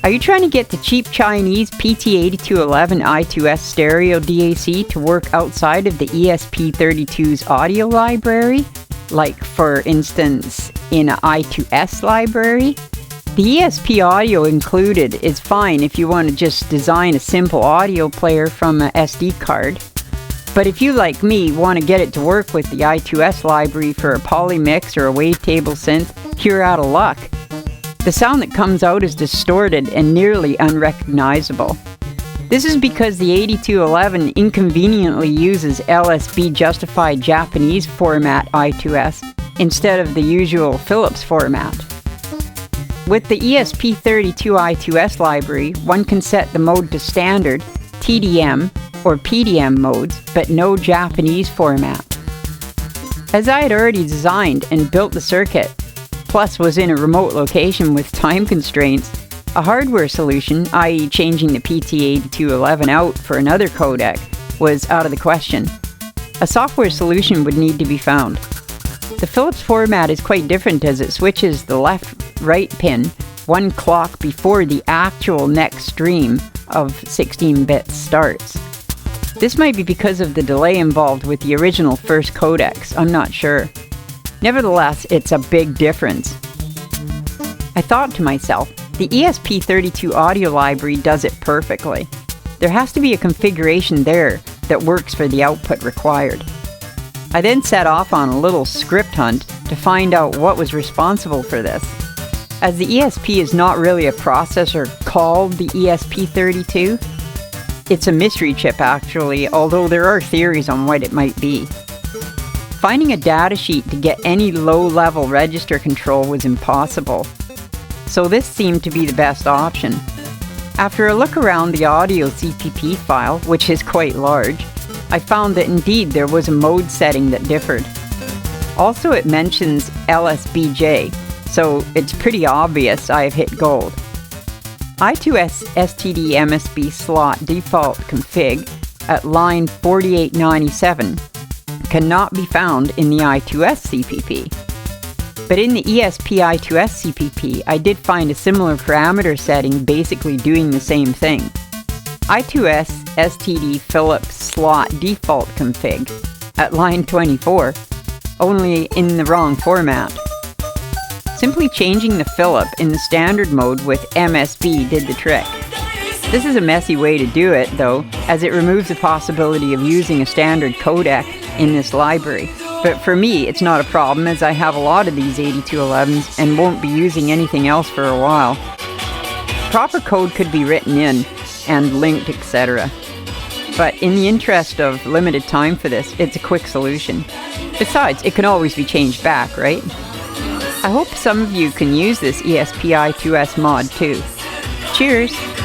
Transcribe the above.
Are you trying to get the cheap Chinese PT8211 I2S stereo DAC to work outside of the ESP32's audio library? Like, for instance, in an I2S library? The ESP audio included is fine if you want to just design a simple audio player from an SD card. But if you, like me, want to get it to work with the I2S library for a polymix or a wavetable synth, you're out of luck. The sound that comes out is distorted and nearly unrecognizable. This is because the 8211 inconveniently uses LSB justified Japanese format I2S instead of the usual Philips format. With the ESP32 I2S library, one can set the mode to standard, TDM, or PDM modes, but no Japanese format. As I had already designed and built the circuit, plus was in a remote location with time constraints, a hardware solution, i.e. changing the PT8211 out for another codec, was out of the question. A software solution would need to be found. The Philips format is quite different as it switches the left-right pin one clock before the actual next stream of 16 bits starts. This might be because of the delay involved with the original first codecs, I'm not sure. Nevertheless, it's a big difference. I thought to myself, the ESP32 audio library does it perfectly. There has to be a configuration there that works for the output required. I then set off on a little script hunt to find out what was responsible for this. As the ESP is not really a processor called the ESP32, it's a mystery chip actually, although there are theories on what it might be. Finding a datasheet to get any low-level register control was impossible, so this seemed to be the best option. After a look around the audio CPP file, which is quite large, I found that indeed there was a mode setting that differed. Also, it mentions LSBJ, so it's pretty obvious I have hit gold. I2S STD MSB slot default config at line 4897 cannot be found in the I2S CPP. But in the ESP I2S CPP, I did find a similar parameter setting basically doing the same thing. I2S STD Philips slot default config at line 24, only in the wrong format. Simply changing the Philip in the standard mode with MSB did the trick. This is a messy way to do it though, as it removes the possibility of using a standard codec in this library. But for me, it's not a problem as I have a lot of these 8211s and won't be using anything else for a while. Proper code could be written in and linked, etc. But in the interest of limited time for this, it's a quick solution. Besides, it can always be changed back, right? I hope some of you can use this ESP I2S mod too. Cheers!